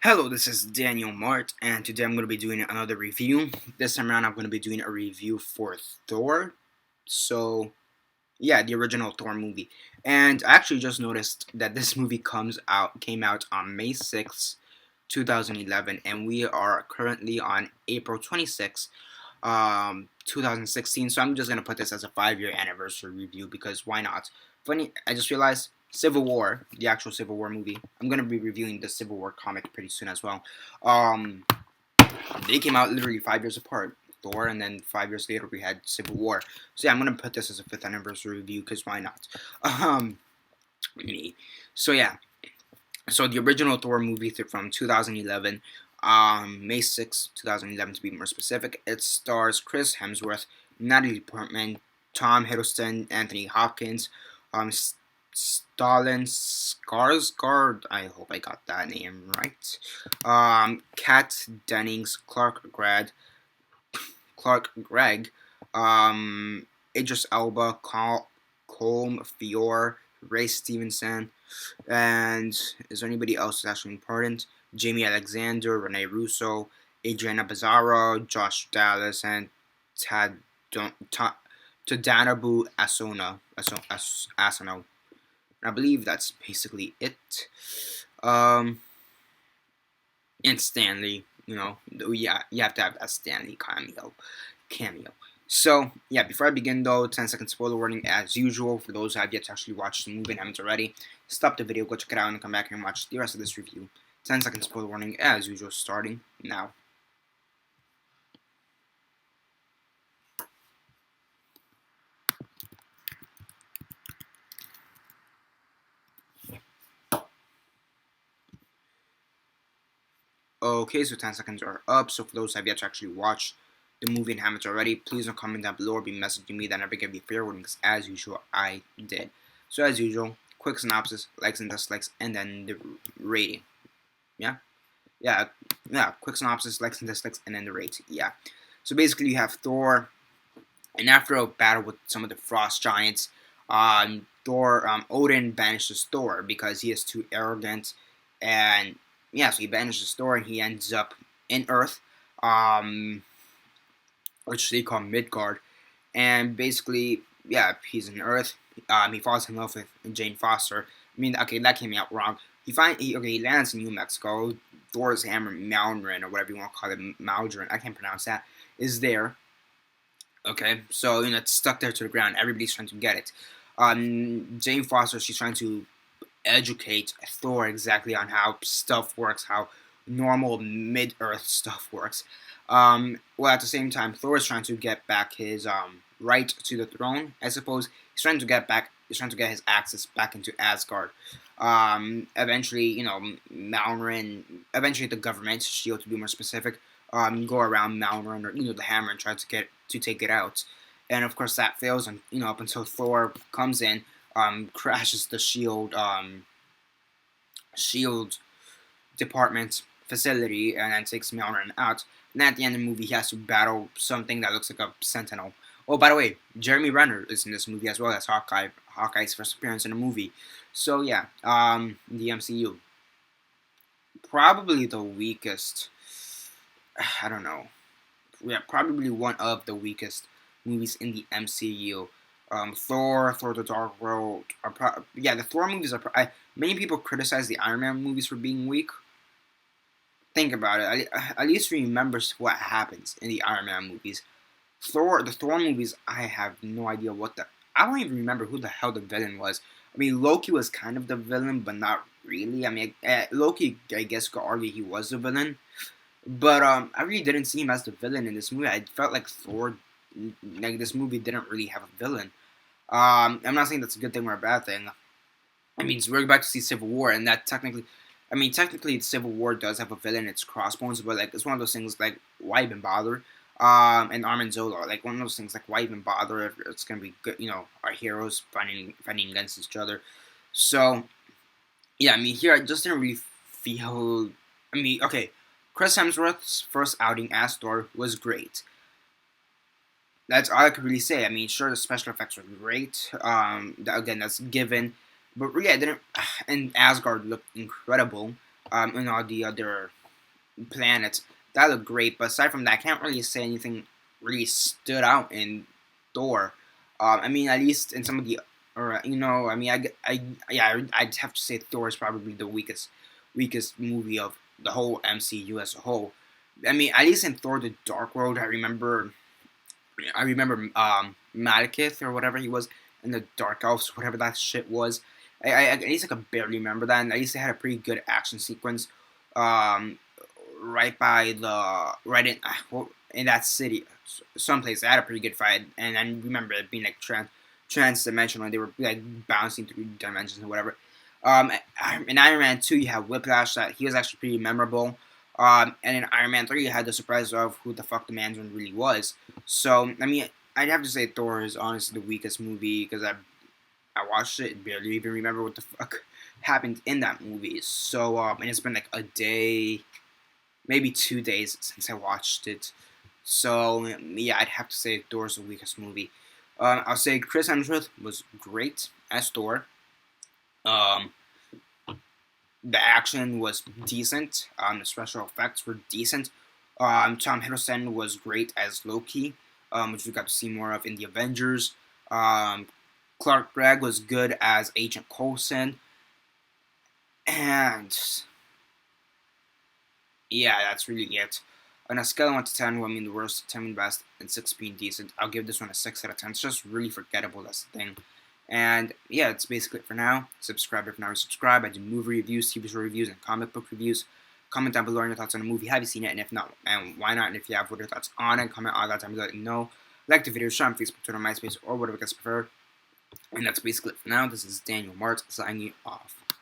Hello, this is Daniel Mart, and today I'm going to be doing another review. This time around, I'm going to be doing a review for Thor. So, yeah, the original Thor movie. And I actually just noticed that this movie came out on May 6th, 2011, and we are currently on April 26th, 2016. So I'm just going to put this as a 5-year anniversary review because why not? Funny, I just realized Civil War, the actual Civil War movie. I'm gonna be reviewing the Civil War comic pretty soon as well. Um, they came out literally 5 years apart. Thor, and then 5 years later we had Civil War. So yeah, I'm gonna put this as a 5th anniversary review because why not? Um, me. So yeah, so the original Thor movie from 2011, May 6th, 2011 to be more specific. It stars Chris Hemsworth, Natalie Portman, Tom Hiddleston, Anthony Hopkins, Stalin Skarsgård. I hope I got that name right. Kat Dennings, Clark Gregg, Idris Elba, Colm Feore, Ray Stevenson, and is there anybody else that's actually important? Jamie Alexander, Rene Russo, Adriana Bizarro, Josh Dallas, and Tad Tadanabu Asano. I believe that's basically it. And Stanley, yeah, you have to have that Stanley cameo. So, yeah, before I begin though, 10-second spoiler warning as usual. For those who have yet to actually watch the movie and haven't already, stop the video, go check it out, and come back and watch the rest of this review. 10-second spoiler warning as usual, starting now. Okay, so 10 seconds are up. So for those who have yet to actually watch the movie and haven't already, please don't comment down below or be messaging me. That never gave me fair warning because as usual, I did. So as usual, quick synopsis, likes and dislikes, and then the rating. Yeah? Yeah, quick synopsis, likes and dislikes, and then the rating. Yeah. So basically you have Thor, and after a battle with some of the frost giants, Odin banishes Thor because he is too arrogant, and yeah, so he banishes Thor, and he ends up in Earth, um, which they call Midgard, and basically, yeah, he's in Earth. He falls in love with Jane Foster. I mean, okay, that came out wrong. He lands in New Mexico. Thor's hammer, Malmrin, or whatever you want to call it, Maldron, I can't pronounce that, is there. Okay, so it's stuck there to the ground. Everybody's trying to get it. Jane Foster, she's trying to educate Thor exactly on how stuff works, how normal mid-Earth stuff works. Well, at the same time, Thor is trying to get back his right to the throne. I suppose he's trying to get back. He's trying to get his access back into Asgard. Eventually, Malmrin. Eventually, the government, Shield to be more specific, go around Malmrin or the Hammer and try to take it out. And of course, that fails, and up until Thor comes in, crashes the Shield department facility, and then takes Mjolnir out. And at the end of the movie, he has to battle something that looks like a Sentinel. Oh, by the way, Jeremy Renner is in this movie as well as Hawkeye. Hawkeye's first appearance in a movie. So yeah, the MCU. Probably the weakest. I don't know. Yeah, probably one of the weakest movies in the MCU. Thor, The Dark World. The Thor movies are. Many people criticize the Iron Man movies for being weak. Think about it. At least remember what happens in the Iron Man movies. The Thor movies, I have no idea I don't even remember who the hell the villain was. I mean, Loki was kind of the villain, but not really. I mean, Loki, I guess, could argue he was the villain. But I really didn't see him as the villain in this movie. I felt like Thor, like this movie didn't really have a villain. I'm not saying that's a good thing or a bad thing. I mean, so we're about to see Civil War, and that technically, Civil War does have a villain. It's Crossbones, but like it's one of those things like why even bother? And Armin Zola, like one of those things like why even bother if it's gonna be good? Our heroes fighting against each other. So yeah, I mean here I just didn't really feel. I mean, okay, Chris Hemsworth's first outing as Thor was great. That's all I could really say. I mean, sure, the special effects were great. Again, that's given. But yeah, it didn't. And Asgard looked incredible. and all the other planets. That looked great, but aside from that, I can't really say anything really stood out in Thor. I mean, at least in some of the, or I mean, yeah, I'd have to say Thor is probably the weakest movie of the whole MCU as a whole. I mean, at least in Thor: The Dark World, I remember Malekith or whatever he was in the Dark Elves, whatever that shit was. At least I could barely remember that. And at least they had a pretty good action sequence, um, right in that city, someplace. They had a pretty good fight, and I remember it being like trans-dimensional. They were like bouncing through dimensions and whatever. In Iron Man 2, you have Whiplash. That he was actually pretty memorable. And in Iron Man 3, you had the surprise of who the fuck the Mandarin really was. So, I mean, I'd have to say Thor is honestly the weakest movie because I watched it and barely even remember what the fuck happened in that movie. So, and it's been like a day, maybe 2 days since I watched it. So, yeah, I'd have to say Thor's the weakest movie. I'll say Chris Hemsworth was great as Thor. Um, the action was decent. The special effects were decent. Tom Hiddleston was great as Loki, which we got to see more of in the Avengers. Clark Gregg was good as Agent Coulson. And yeah, that's really it. On a scale of 1 to 10, 1 being the worst, 10 being the best, and 6 being decent, I'll give this one a 6 out of 10. It's just really forgettable, that's the thing. And yeah, that's basically it for now. Subscribe if not already subscribed. I do movie reviews, TV show reviews, and comic book reviews. Comment down below on your thoughts on the movie. Have you seen it? And if not, and why not? And if you have, what are your thoughts on it? Comment all that time to let me know. Like the video, share on Facebook, Twitter, MySpace, or whatever gets preferred. And that's basically it for now. This is Daniel Mart signing off.